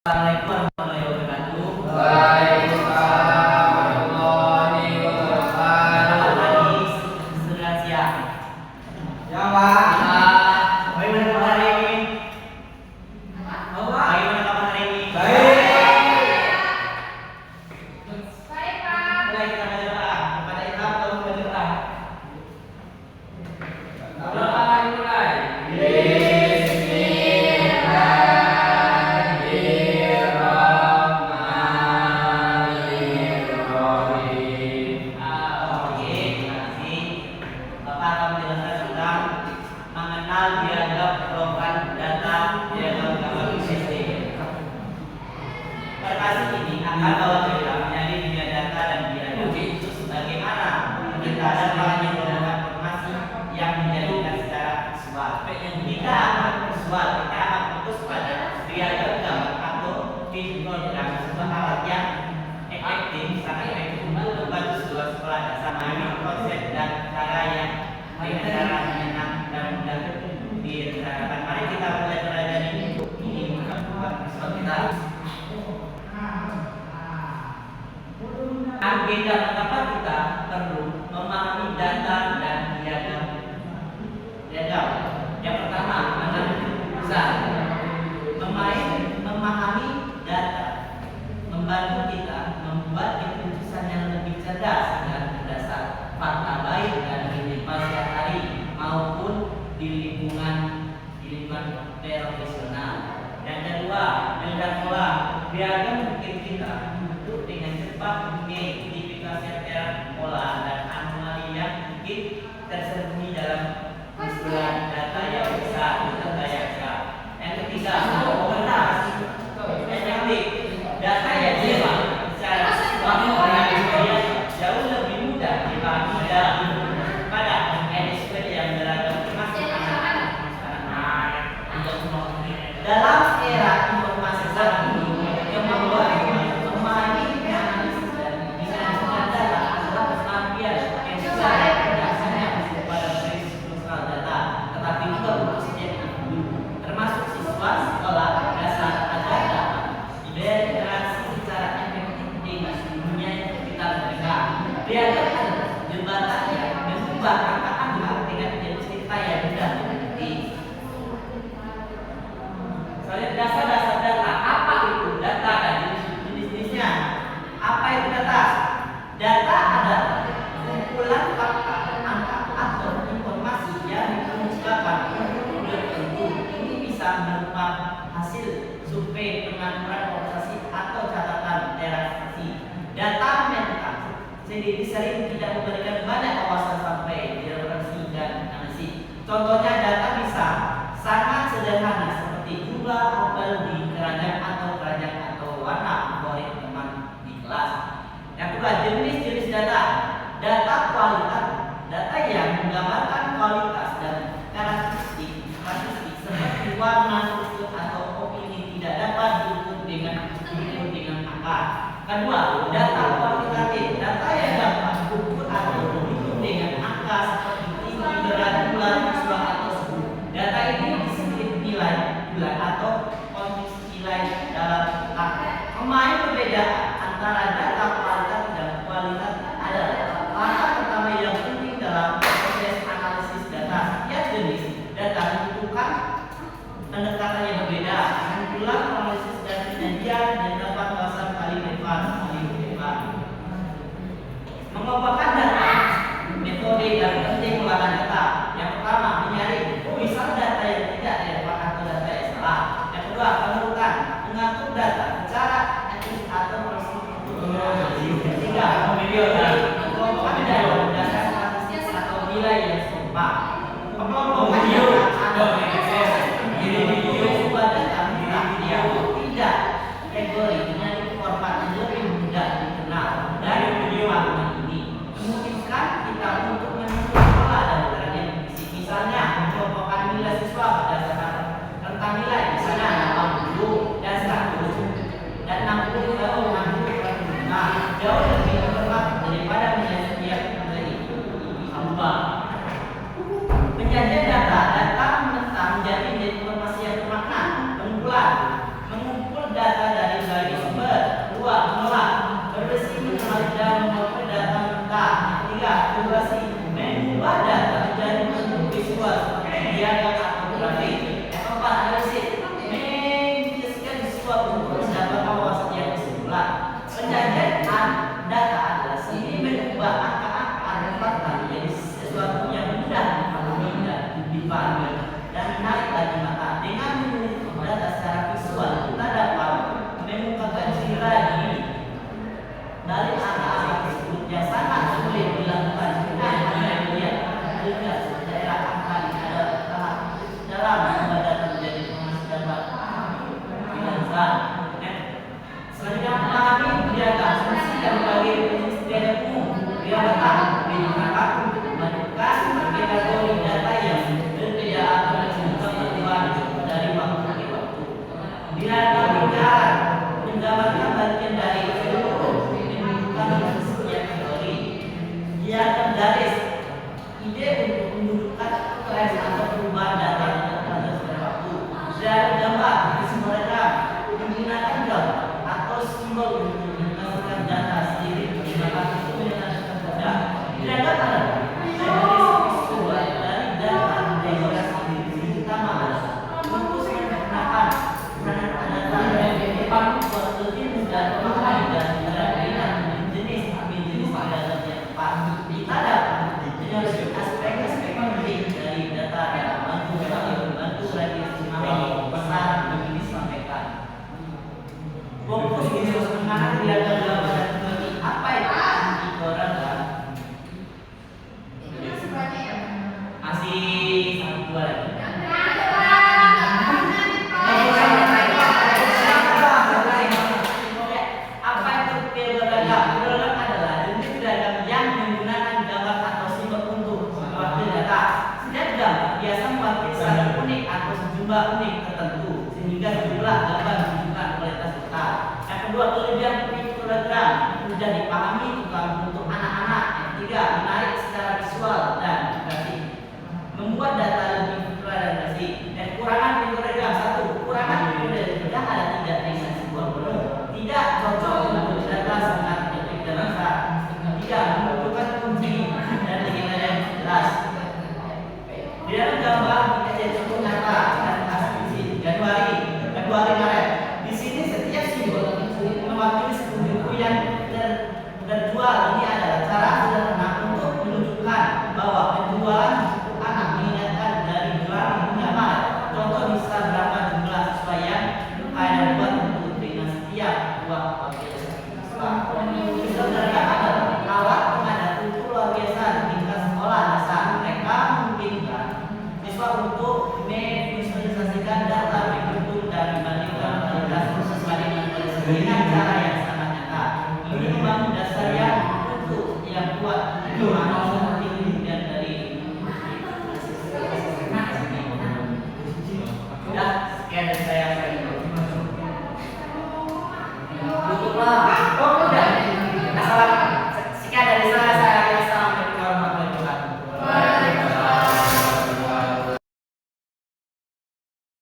Assalamualaikum warahmatullahi wabarakatuh. Waalaikumsalam warahmatullahi wabarakatuh. Selamat pagi, sedang siang. Ya, Pak. Bagaimana kabar hari ini? Bagaimana kabar hari ini? Baik, Mulai kita baca doa kepada Imam tolong baca doa. mulai. Oke, terima kasih. Bapak akan menjelaskan tentang mengenal diagram perlombaan data diagram gambar sistem. Perkasih ini akan bawa kita menjadi dunia data dan diagram itu sebagaimana kita dapat menemukan informasi yang menjadikan secara visual. Kita akan visual, kita akan fokus pada diagram gambar atau histogram, sebuah alat yang efektif, sangat efektif untuk membantu sebuah sekolah dasar memahami konsep dan cara yang dengan cara menyenang dan mudah direncanakan. Mari kita mulai belajar ini bukan visual kita. Agenda pertama kita perlu memahami data dan diagram. Yang pertama mengambil keputusan. Memahami data membantu kita membuat keputusan yang lebih cerdas dengan berdasar fakta baik dan kehidupan sehari-hari maupun di lingkungan profesional. Yang kedua, melihat pola diagram mungkin kita untuk dengan cepat mengidentifikasi pola dan anomali yang mungkin tersembunyi dalam kumpulan data yang besar. Yang ketiga, benar efektif data yang jelas secara jauh lebih mudah dipahami pada NSP yang beragam termasuk anak-anak dalam era informasi saat ini yang membuat memahami analisis dan bisa menggunakan data adalah kemampuan yang bisa biasanya pada prinsip struktural data, tetapi juga untuk setiap individu termasuk siswa sekolah dasar agar dapat berinteraksi secara efektif dengan dunia yang kita mereka. Diagram adalah jembatan yang mengubah angka-angka dengan menjadi cerita yang mudah dimengerti. Soalnya dasar-dasar data, apa itu data dan jenis-jenisnya? Apa itu data? Data adalah kumpulan fakta, angka atau informasi yang dikemukakan untuk tertentu. Ini bisa berupa hasil survei, pengaturan organisasi atau catatan transaksi. Data mental sendiri sering tidak memberikan banyak wawasan sampai referensi dan analisis. Contohnya data bisa sangat sederhana seperti jumlah apel di keranjang atau warna favorit teman di kelas. Yang kedua, jenis-jenis data. Data kualitas, data yang menggambarkan kualitas dan karakteristik seperti warna, struktur atau opini tidak dapat diukur dengan angka. Kedua, data kuantitatif, data yang dapat diukur atau dihitung dengan angka seperti tinggi, berat, jumlah, siswa atau suhu. Data ini disebut nilai bulan atau kondisi nilai dalam angka. Memahami perbedaan antara data kualitas dan kualitas adalah langkah pertama yang penting dalam proses analisis data. Setiap jenis data membutuhkan pendekatan yang berbeda. Kumpulan analisis dan penyajian dan dapat bahasa kali lebar. Mengumpulkan data, metode dan penting pengolahan data. Yang pertama, menyaring misal data yang tidak relevan atau data yang salah. Yang kedua, penurunan, mengatur data secara etis atau prosedur. Ketiga, mengelompokkan data berdasarkan statistik atau nilai yang serupa. Pengelompokan data sebuah data yang tidak kategori dengan format yang lebih mudah dikenal dari pengalaman ini memungkinkan kita untuk menemukan pola dan tren yang fisik. Misalnya mengelompokkan nilai siswa berdasarkan rentang nilai, misalnya 80 dan 100. kedua, kelebihan piktogram mudah dipahami untuk anak-anak. Yang ketiga, menarik secara visual dan grafik, membuat data lebih terrealisasi. Dan kekurangan piktogram. Satu, kekurangan piktogram ada tidak dengan sebuah penuh, tidak cocok untuk data sangat detik dan besar, tidak membutuhkan kunci dan lain-lain yang jelas. Di dalam gambar kita contoh nyata dan asli Januari, Maret. Di sini setiap simbol mewakili sebuah buku yang terjual. Ini adalah cara sederhana untuk menunjukkan bahwa penjualan buku anak mengingatkan dari bulan hingga Maret. Contoh bisa berapa jumlah siswa yang ada buat untuk dengan setiap buah siswa. Sebenarnya adalah alat pengadat untuk luar biasa di tingkat sekolah dasar. Mereka memungkinkan siswa untuk memvisualisasikan data berhitung dan dibandingkan kualitas sesuai dengan cara yang sangat nyata. Ini membangun dasar yang utuh yang kuat dimana seperti kemudian dari sudah sekian dari saya. Tutuplah.